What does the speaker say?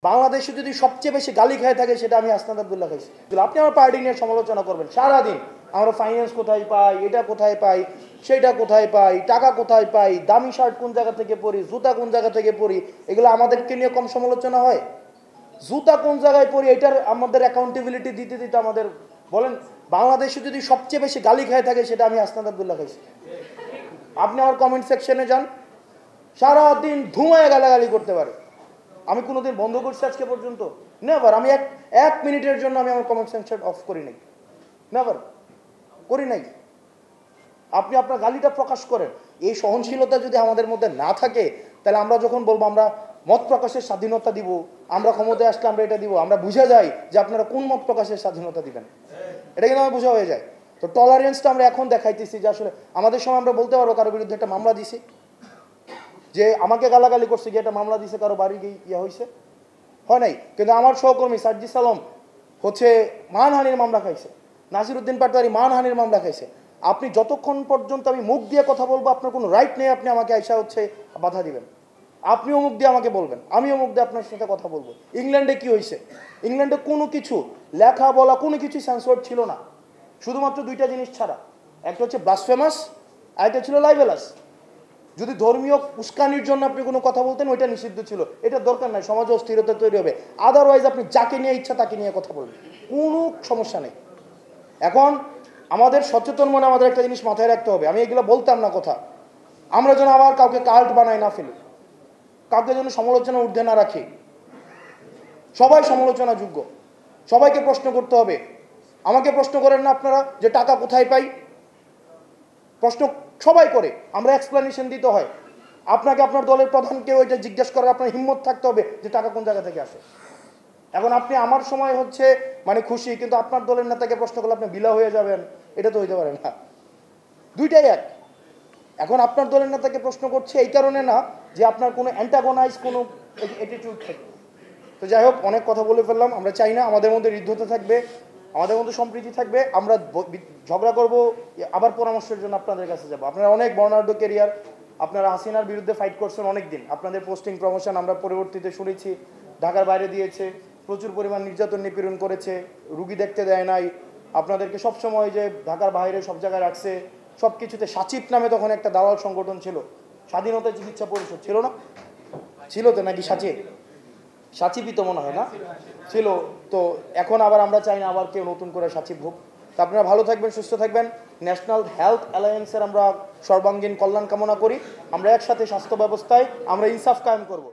বাংলাদেশে যদি সবচেয়ে বেশি গালি খায় থাকে সেটা আমি হাসনাত আব্দুল্লাহ খাইছি। আপনি আমার পার্টি নিয়ে সমালোচনা করবেন সারাদিন, আমরা ফাইন্যান্স কোথায় পাই, এটা কোথায় পাই, সেটা কোথায় পাই, টাকা কোথায় পাই, দামি শার্ট কোন জায়গা থেকে পরি, জুতা কোন জায়গা থেকে পরি, এগুলো আমাদেরকে নিয়ে কম সমালোচনা হয়? জুতা কোন জায়গায় পরি এটার আমাদের অ্যাকাউন্টেবিলিটি দিতে দিতে আমাদের বলেন, বাংলাদেশে যদি সবচেয়ে বেশি গালি খায় থাকে সেটা আমি হাসনাত আব্দুল্লাহ খাইছি। আপনি আমার কমেন্ট সেকশনে যান, সারাদিন ধুমায় গালাগালি করতে পারে। আমি কোনোদিন বন্ধ করছি আজকে পর্যন্ত? নেভার। আমি এক মিনিটের জন্য আমি আমার কমেন্ট সেকশন অফ করি নাই, নেভার করি নাই। আপনি আপনার গালিটা প্রকাশ করেন। এই সহনশীলতা যদি আমাদের মধ্যে না থাকে, তাহলে আমরা যখন বলবো আমরা মত প্রকাশের স্বাধীনতা দিব, আমরা ক্ষমতায় আসলে আমরা এটা দিব, আমরা বুঝে যাই যে আপনারা কোন মত প্রকাশের স্বাধীনতা দিবেন, এটা কিন্তু আমার বোঝা হয়ে যায়। তো টলারেন্সটা আমরা এখন দেখাইতেছি যে আসলে আমাদের সময় আমরা বলতে পারবো কারো বিরুদ্ধে একটা মামলা দিছি, যে আমাকে গালাগালি করছে গিয়ে একটা মামলা দিছে, কারো বাড়ি গিয়ে ইয়ে হয়েছে, হয় নাই। কিন্তু আমার সহকর্মী সাজ্জিদ সালাম হচ্ছে মানহানির মামলা খাইছে, নাসিরউদ্দিন পাটোয়ারি মানহানির মামলা খাইছে। আপনি যতক্ষণ পর্যন্ত আমি মুখ দিয়ে কথা বলবো আপনার কোনো রাইট নেই আপনি আমাকে আইসা হচ্ছে বাধা দিবেন। আপনিও মুখ দিয়ে আমাকে বলবেন, আমিও মুখ দিয়ে আপনার সাথে কথা বলবো। ইংল্যান্ডে কি হয়েছে? ইংল্যান্ডে কোনো কিছু লেখা বলা কোনো কিছুই সেন্সরড ছিল না, শুধুমাত্র দুইটা জিনিস ছাড়া, একটা হচ্ছে ব্লাসফেমাস, আরেকটা ছিল লাইবেলাস। যদি ধর্মীয় উস্কানির জন্য আপনি কোনো কথা বলতেন ওইটা নিষিদ্ধ ছিল, এটা দরকার নাই, সমাজে অস্থিরতা তৈরি হবে। আদারওয়াইজ আপনি যাকে নিয়ে ইচ্ছা তাকে নিয়ে কথা বলবেন, কোনো সমস্যা নেই। এখন আমাদের সচেতন মনে আমাদের একটা জিনিস মাথায় রাখতে হবে, আমি এগুলো বলতাম না কথা, আমরা যেন আবার কাউকে কাল্ট বানাই না ফেলি, কাউকে যেন সমালোচনা ঊর্ধ্বে না রাখি। সবাই সমালোচনা যোগ্য, সবাইকে প্রশ্ন করতে হবে। আমাকে প্রশ্ন করেন না আপনারা যে টাকা কোথায় পাই, প্রশ্ন সবাই করে, আমরা এক্সপ্লেনেশন দিতে হয়। আপনাকে আপনার দলের প্রধানকে ওইটা জিজ্ঞেস করার আপনার হিম্মত থাকতে হবে যে টাকা কোন জায়গা থেকে আসে। এখন আপনি আমার সময় হচ্ছে মানে খুশি, কিন্তু আপনার দলের নেতাকে প্রশ্ন করলে আপনি বিলা হয়ে যাবেন, এটা তো হইতে পারে না, দুইটাই এক। এখন আপনার দলের নেতাকে প্রশ্ন করছে এই কারণে না যে আপনার কোনো অ্যান্টাগোনাইজ কোনো অ্যাটিটিউড থাকে। তো যাই হোক, অনেক কথা বলে ফেললাম। আমরা চাই না আমাদের মধ্যে হৃদ্যতা থাকবে, আমাদের মধ্যে সম্প্রীতি থাকবে। আমরা ঝগড়া করব, আবার পরামর্শের জন্য আপনাদের কাছে যাব। আপনারা অনেক বর্ণাঢ্য ক্যারিয়ার, আপনারা হাসিনার বিরুদ্ধে ফাইট করছেন অনেক দিন, আপনাদের পোস্টিং প্রমোশন আমরা পরবর্তীতে শুনেছি ঢাকার বাইরে দিয়েছে, প্রচুর পরিমাণ নির্যাতন নিপীড়ন করেছে, রুগী দেখতে দেয় নাই, আপনাদেরকে সবসময় যে ঢাকার বাইরে সব জায়গায় রাখছে, সব কিছুতে সাচিব নামে তখন একটা দালাল সংগঠন ছিল, স্বাধীনতা চিকিৎসা পরিষদ ছিল না, ছিল তো নাকি সাচিবই তো মনে হয় না ছিল। তো এখন আবার আমরা চাই না আবার কেউ নতুন করে সাচিব হোক। তো আপনারা ভালো থাকবেন, সুস্থ থাকবেন। ন্যাশনাল হেলথ অ্যালায়েন্সের আমরা সর্বাঙ্গীন কল্যাণ কামনা করি। আমরা একসাথে স্বাস্থ্য ব্যবস্থায় আমরা ইনসাফ কায়েম করব।